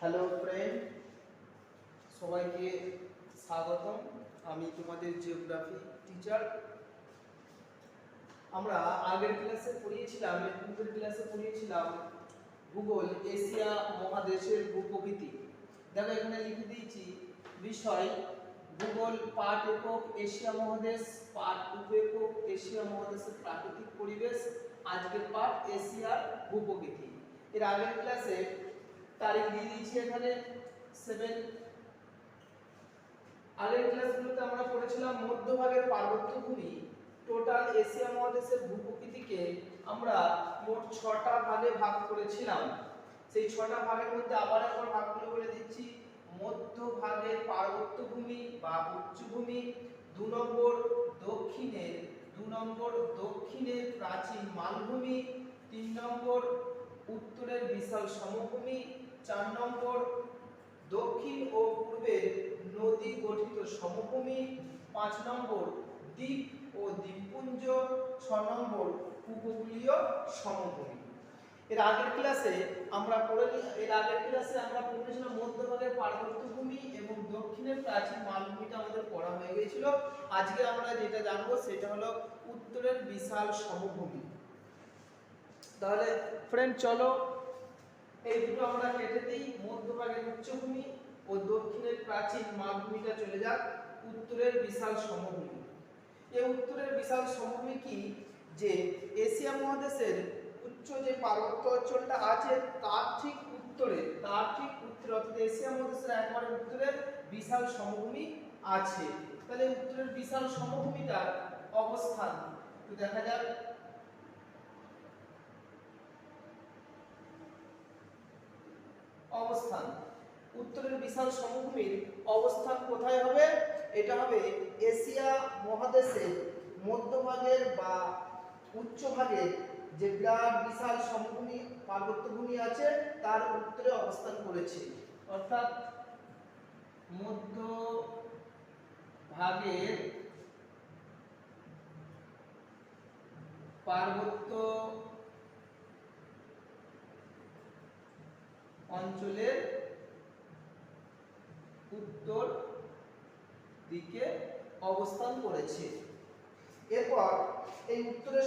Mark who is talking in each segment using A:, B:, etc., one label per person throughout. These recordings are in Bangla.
A: হ্যালো ফ্রেন্ড, সবাইকে স্বাগতম। আমি তোমাদের জিওগ্রাফি টিচার। আমরা আগের ক্লাসে পড়িয়েছিলাম, পূর্বের ক্লাসে পড়িয়েছিলাম ভূগোল, এশিয়া মহাদেশের ভূপ্রকৃতি। দেখো এখানে লিখে দিয়েছি বিষয় ভূগোল, পাঠ একক এশিয়া মহাদেশ, পাঠ উপেকক এশিয়া মহাদেশের প্রাকৃতিক পরিবেশ। আজকের পাঠ এশিয়ার ভূপ্রকৃতি। এর আগের ক্লাসে তারিখ দিয়ে দিয়েছি এখানে 7। আগের ক্লাসগুলোতে আমরা পড়েছিলাম মধ্যভাগের পার্বত্যভূমি। টোটাল এশিয়া মহাদেশের ভূপ্রকৃতিকে আমরা মোট 6টা ভাগে ভাগ করেছিলাম। সেই 6টা ভাগের মধ্যে আবার একবার ভাগগুলো বলে দিচ্ছি। মধ্যভাগের পার্বত্যভূমি বা উচ্চভূমি, 2 নম্বর দক্ষিণের প্রাচীন মালভূমি, 3 নম্বর উত্তরের বিশাল সমভূমি, 4 নম্বর দক্ষিণ ও পূর্বের নদী গঠিত সমভূমি, 5 নম্বর দ্বীপ ও দ্বীপপুঞ্জ, 6 নম্বর উপকূলীয় সমভূমি। এর আগের ক্লাসে আমরা পড়েছিলাম মধ্যভাগের পার্বত্যভূমি এবং দক্ষিণের প্রাচীন মালভূমিটা আমাদের পড়া হয়ে গিয়েছিল। আজকে আমরা যেটা জানবো সেটা হলো উত্তরের বিশাল সমভূমি। তাহলে ফ্রেন্ড চলো এই দুটো আমরা কেটে দিই। মধ্যভাগের উচ্চভূমি ও দক্ষিণের প্রাচীন মালভূমিটা চলে যাক উত্তরের বিশাল সমভূমি। এই উত্তরের বিশাল সমভূমি কি, যে এশিয়া মহাদেশের উচ্চ যে পার্বত্য অঞ্চলটা আছে তার ঠিক উত্তরে অর্থাৎ এশিয়া মহাদেশের একবারে উত্তরের বিশাল সমভূমি আছে। তাহলে উত্তরের বিশাল সমভূমিটার অবস্থান একটু দেখা যাক। অবস্থান, উত্তরের বিশাল সমভূমির অবস্থান কোথায় হবে? এটা হবে এশিয়া মহাদেশের মধ্যভাগের বা উচ্চভাগের যে বিরাট বিশাল সমভূমি পার্বত্যভূমি আছে তার উত্তরে অবস্থান করেছে। অর্থাৎ মধ্যভাগের পার্বত্য অঞ্চলের উত্তর দিকে অবস্থান করেছে। এরপর এই উত্তরের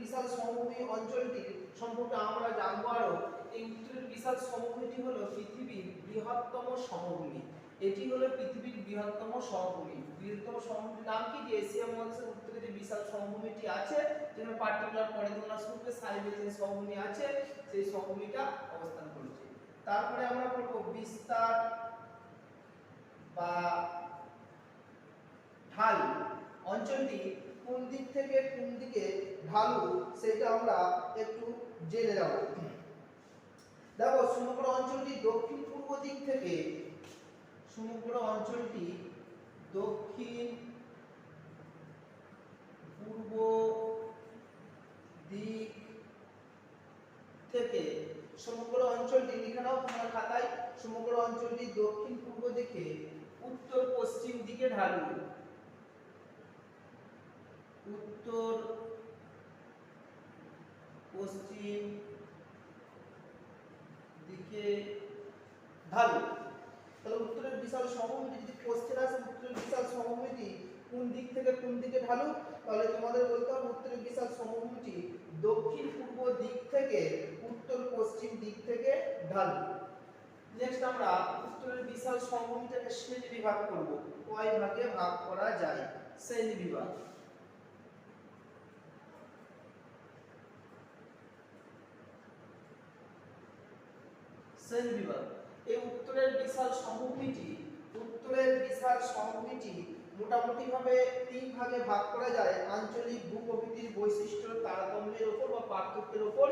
A: বিশাল সমভূমি অঞ্চলটি সম্পর্কে আমরা জানবো আরো। এই উত্তরের বিশাল সমভূমিটি হলো পৃথিবীর বৃহত্তম সমভূমি। এটি হলো পৃথিবীর বৃহত্তম সমভূমি। বৃহত্তম সমভূমির নাম কি? যে এশিয়া মহাদেশের উত্তরে যে বিশাল সমভূমিটি আছে, যেটা পার্টিকুলার পরে তোমরা শুনবে সাইবেরিয়ান সমভূমি আছে, সেই সমভূমিটা অবস্থান করেছে। তারপরে আমরা পড়ব বিস্তার বা ঢাল। অঞ্চলটি কোন দিক থেকে কোন দিকে ঢালু সেটা আমরা একটু জেনে নেব। দেখো সমগ্র অঞ্চলটি দক্ষিণ পূর্ব দিক থেকে সমগ্র অঞ্চলটি লিখে নাও তোমার খাতায়। সমগ্র অঞ্চলটি দক্ষিণ পূর্ব দিকে উত্তর পশ্চিম দিকে ঢালু। উত্তর পশ্চিম দিকে ঢালু। তাহলে উত্তরের বিশাল সমভূমিটি যদি কোশ্চেন আসে উত্তরের বিশাল সমভূমিটি কোন দিক থেকে কোন দিকে ঢালু, তাহলে তোমাদের বলতে হবে উত্তরের বিশাল সমভূমিটি দক্ষিণ পূর্ব দিক থেকে উত্তর পশ্চিম দিক থেকে ঢালু। নেক্সট আমরা উত্তরের বিশাল সমভূমিটাকে শ্রেণী বিভাগ করব। কয় ভাগে ভাগ করা যায়? শ্রেণী বিভাগ। এই উত্তরের বিশাল সমভূমিটি মোটামুটি ভাবে 3 ভাগে ভাগ করা যায় আঞ্চলিক ভূপ্রকৃতির বৈশিষ্ট্য তারতম্যের উপর বা পার্থক্যের উপর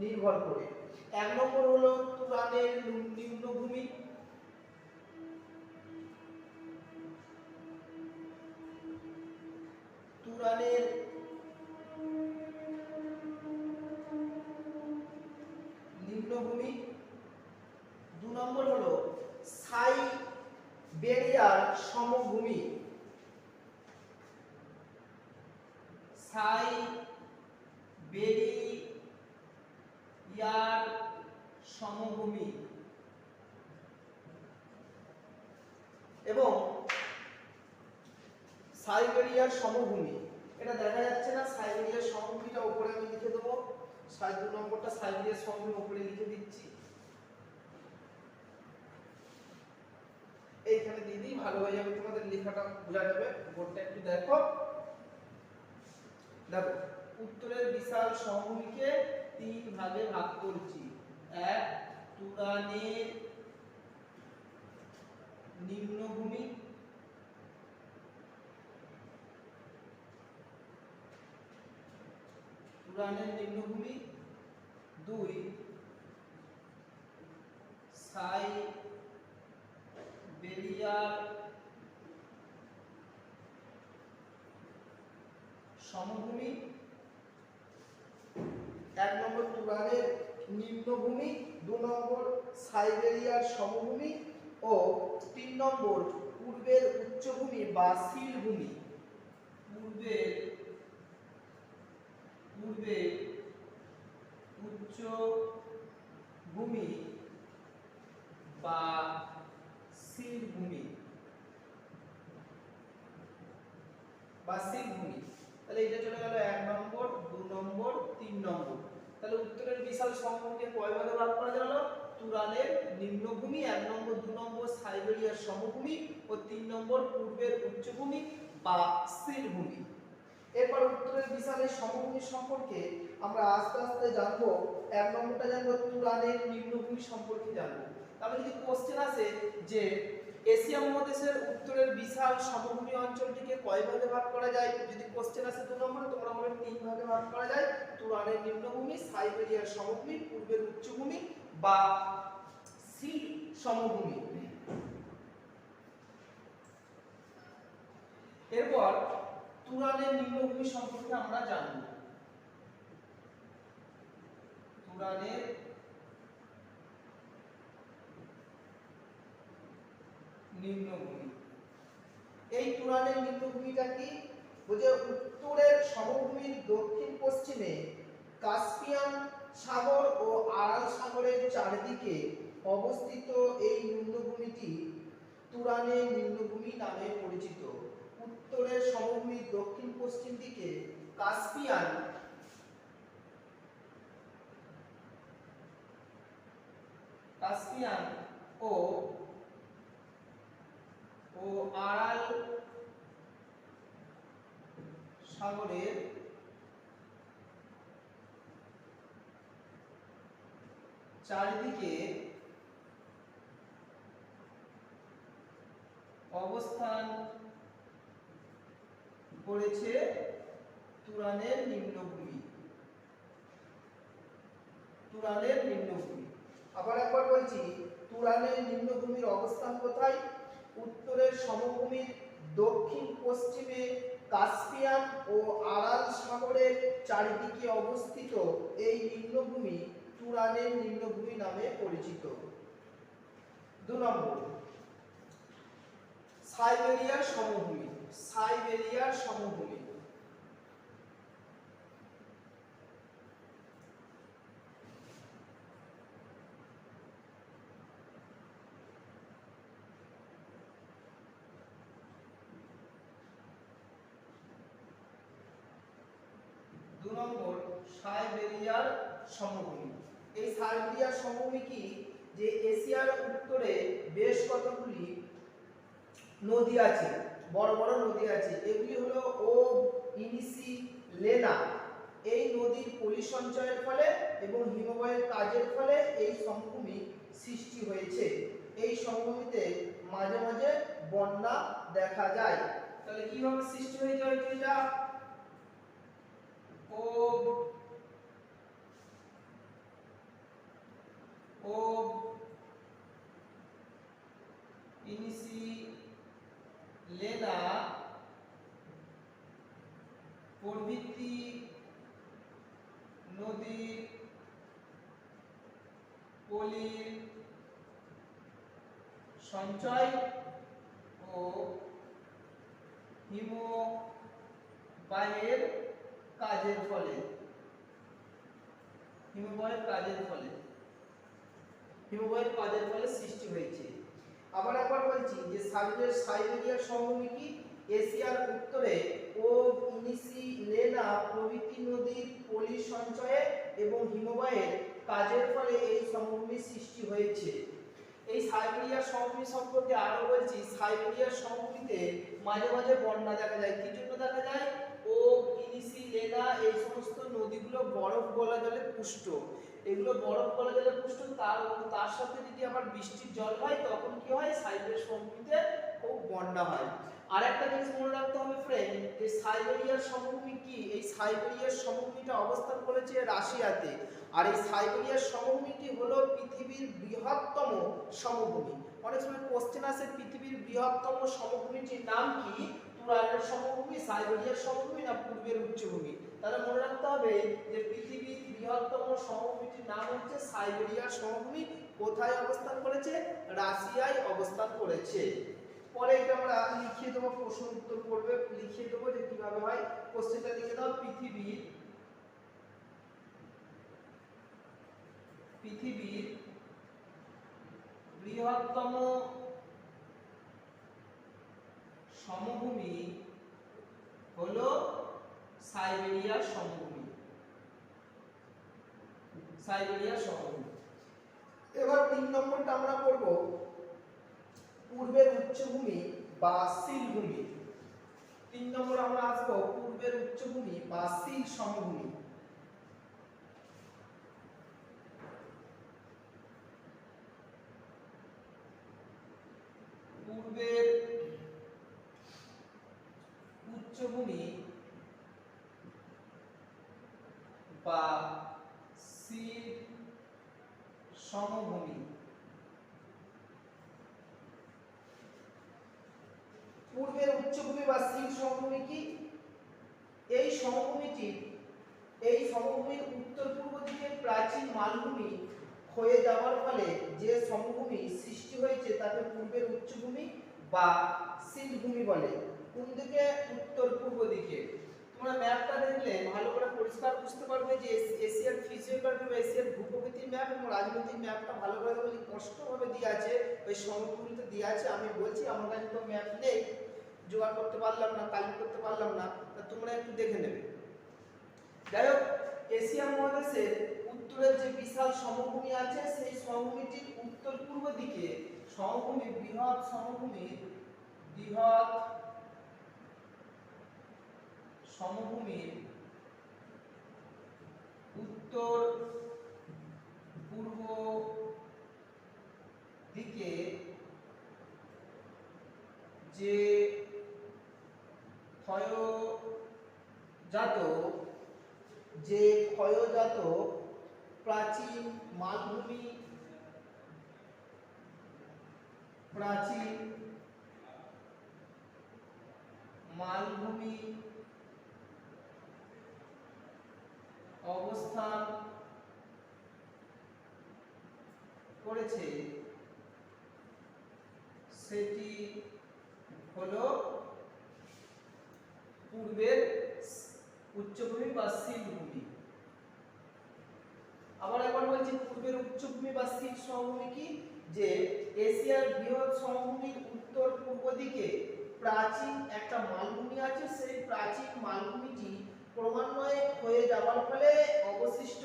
A: নির্ভর করে। 1 নম্বর হলো তুরানের নিম্নভূমি। তুরানের নিম্নভূমি। 2 নম্বর হলো সাইবেরিয়ার সমভূমি। সাইবেরিয়ার সমভূমি। এবং সাইবেরিয়ার সমভূমি, এটা দেখা যাচ্ছে না, সাইবেরিয়ার সমভূমিটা উপরে আমি লিখে দেবো, 2 নম্বরটা সাইবেরিয়ার সমভূমি উপরে লিখে দিচ্ছি, এইখানে দিয়ে দিই, ভালো হয়ে যাবে, তোমাদের লেখাটা বোঝা যাবে। বোর্ডটা একটু দেখো, দেখো উত্তরের বিশাল সমভূমিকে 3 ভাগে ভাগ করছি। 1 তুরানের নিম্নভূমি, তুরানের নিম্নভূমি, 2 সাইবেরিয়ার সমভূমি। 1 নম্বর তুরানের নিম্নভূমি, 2 নম্বর সাইবেরিয়ার সমভূমি ও 3 নম্বর পূর্বের উচ্চভূমি বা সিলভূমি। পূর্বের উচ্চভূমি বা সিলভূমি তাহলে এটা চলে গেল 1 নম্বর, 2 নম্বর, 3 নম্বর। তাহলে উত্তরের বিশাল সমভূমিকে কয় ভাগে ভাগ করা গেল? তুরানের নিম্নভূমি 1 নম্বর, 2 নম্বর সাইবেরিয়ার সমভূমি ও 3 নম্বর পূর্বের উচ্চভূমি বা সিলভূমি। এরপর উত্তরের বিশাল এই সমভূমি সম্পর্কে আমরা আস্তে আস্তে জানবো। 1 নম্বরটা জানবো তুরানের নিম্নভূমি সম্পর্কে জানবো। তাহলে যদি কোশ্চেন আসে যে এশিয়া মহাদেশের উত্তরের বিশাল সমভূমি অঞ্চলটিকে কয় ভাগে ভাগ করা যায়, যদি কোশ্চেন আসে 2 নম্বরে, তোমরা বলবে 3 ভাগে ভাগ করা যায়। তুরানের নিম্নভূমি, সাইবেরিয়ার সমভূমি, পূর্বের উচ্চভূমি বা সিল সমভূমি। এরপর তুরানের নিম্নভূমি সম্পর্কে আমরা জানব। তুরানের নিম্নভূমি, এই তুরানের নিম্নভূমিটা কি? বুঝে উত্তরের সমভূমির দক্ষিণ পশ্চিমে কাস্পিয়ান সাগর ও আরাল সাগরের চারিদিকে অবস্থিত এই নিম্নভূমিটি তুরানের নিম্নভূমি নামে পরিচিত। উত্তরের সমভূমির দক্ষিণ পশ্চিম দিকে কাস্পিয়ান ও আরাল সাগরের চারিদিকে অবস্থান করেছে তুরানের নিম্নভূমি। তুরানের নিম্নভূমি, আবার একবার বলছি, তুরানের নিম্নভূমির অবস্থান কোথায়? উত্তরের সমভূমির দক্ষিণ পশ্চিমে কাস্পিয়ান ও আরাল সাগরের চারিদিকে অবস্থিত এই নিম্নভূমি তুরানের নিম্নভূমি নামে পরিচিত। 2 নম্বর সাইবেরিয়ার সমভূমি। সাইবেরিয়ার সমভূমি, সাইবেরিয়ার সমভূমি। এই সাইবেরিয়ার সমভূমি কি? যে এশিয়ার উত্তরে বেশ কতগুলি নদী আছে, বড় বড় নদী আছে, এগুলি হলো ওব, ইনিসি, লেনা। এই নদীর পলি সঞ্চয়ের ফলে এবং হিমবাহের কাজের ফলে এই সমভূমি সৃষ্টি হয়েছে। এই সমভূমিতে মাঝে মাঝে বন্যা দেখা যায়। তাহলে কিভাবে সৃষ্টি হয়েছে এটা? ওব, ইনিসি, লেনা প্রভৃতি নদীর পলির সঞ্চয় ও হিমবাহের কাজের ফলে হিমবাহের কাজের ফলে সৃষ্টি হয়েছে। আবার একবার বলছি যে সাইবেরিয়ার সমভূমি কি? এশিয়ার উত্তরে ও ইনিসি লেনা প্রভৃতি নদীর পলি সঞ্চয়ে এবং হিমবাহের কাজের ফলে এই সমভূমির সৃষ্টি হয়েছে। এই সাইবেরিয়ার সমভূমি সম্পর্কে আরো বলছি, সাইবেরিয়ার সমভূমিতে মাঝে মাঝে বন্যা দেখা যায়। কি জন্য দেখা যায়? ও ইনিসি লেনা এই সমস্ত নদীগুলো বরফ গলা জলে পুষ্ট। এগুলো বরফ গলা জলে পুষ্ট, তার সাথে যদি আবার বৃষ্টির জল হয় তখন কি হয়? সাইবেরিয়ার সমভূমিতে খুব বন্যা হয়। আর একটা জিনিস মনে রাখতে হবে ফ্রেন্ড, যে সাইবেরিয়ার সমভূমি কি? এই সাইবেরিয়ার সমভূমিটা অবস্থান করেছে রাশিয়াতে। আর এই সাইবেরিয়ার সমভূমিটি হলো পৃথিবীর বৃহত্তম সমভূমি। অনেক সময় কোশ্চেন আসে পৃথিবীর বৃহত্তম সমভূমিটির নাম কি? তুরাগের সমভূমি, সাইবেরিয়ার সমভূমি না পূর্বের উচ্চভূমি? তাহলে মনে রাখতে হবে যে পৃথিবীর বৃহত্তম সমভূমিটির নাম হচ্ছে সাইবেরিয়ার সমভূমি। কোথায় অবস্থান করেছে? রাশিয়ায় অবস্থান করেছে। পরে এটা আমরা লিখিয়ে দেবো, প্রশ্ন উত্তর করবে, লিখিয়ে দেবো যে কিভাবে হয়। কোশ্চেনটা লিখে দাও, পৃথিবীর বৃহত্তম সমভূমি হলো সাইবেরিয়ার সমভূমি। সাইবেরিয়ার সমভূমি। এবার 3 নম্বরটা আমরা করব পূর্বের উচ্চভূমি বা সিলভূমি। 3 নম্বর আমরা আসবো পূর্বের উচ্চভূমি বা সিল সমভূমি। পূর্বের উচ্চভূমি বা সিল সমভূমি। পূর্বের উচ্চভূমি বা সিল সমভূমি কি? এই সমভূমির উত্তর পূর্ব দিকে প্রাচীন মালভূমি ক্ষয়ে যাওয়ার ফলে যে সমভূমি সৃষ্টি হয়েছে তাকে পূর্বের উচ্চভূমি বা সিলভূমি বলে। কোন দিকে? উত্তর পূর্ব দিকে। তোমরা ম্যাপটা দেখলে ভালো করে পরিষ্কার বুঝতে পারবে যে এশিয়ার ফিজিওগ্রাফি বা এশিয়ার ভূপ্রকৃতির ম্যাপ এবং রাজনৈতিক ম্যাপটা ভালো করে বলি স্পষ্টভাবে দেওয়া আছে, ওই সমভূমিতে দেওয়া আছে। আমি বলছি আমার কাছে তো ম্যাপ নেই, জোগাড় করতে পারলাম না, কালেক্ট করতে পারলাম না, তা তোমরা একটু দেখে নেবে। যাই হোক, এশিয়া মহাদেশের উত্তরের যে বিশাল সমভূমি আছে সেই সমভূমিটির উত্তর পূর্ব দিকে বৃহৎ সমভূমির উত্তর পূর্ব দিকে যে ক্ষয়জাত প্রাচীন মালভূমি অবস্থান করেছে সেটি হলো পূর্বের উচ্চভূমি বা সিলভূমি। আবার একবার বলছি পূর্বের উচ্চভূমি বা সিল সমভূমি কি? যে এশিয়ার বৃহৎ সমভূমির উত্তর পূর্ব দিকে প্রাচীন একটা মালভূমি আছে, সেই প্রাচীন মালভূমিটি ক্রমান্বয়ে ক্ষয়ে যাওয়ার ফলে অবশিষ্ট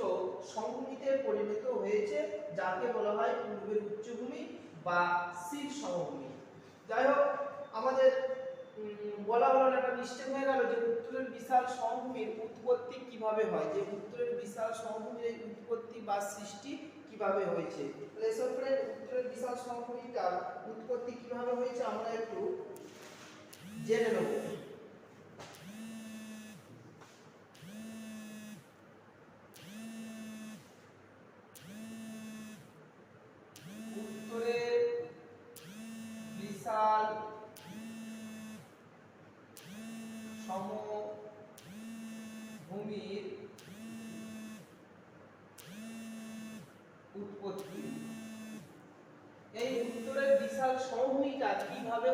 A: সমভূমিতে পরিণত হয়েছে, যাকে বলা হয় পূর্বের উচ্চভূমি বা সিল সমভূমি। যাই হোক, আমাদের বলা হলো একটা মিস্টেক হয়ে গেল যে উত্তরের বিশাল সমভূমির উৎপত্তি কিভাবে হয়, যে উত্তরের বিশাল সমভূমির এই উৎপত্তি বা সৃষ্টি কিভাবে হয়েছে। তাহলে এসব ফ্রেন্ড, উত্তরের বিশাল সমভূমিটার উৎপত্তি কিভাবে হয়েছে আমরা একটু জেনে নেব। উত্তরের বিশাল সমভূমির উৎপত্তি। এই উত্তরের বিশাল সমভূমিটা কিভাবে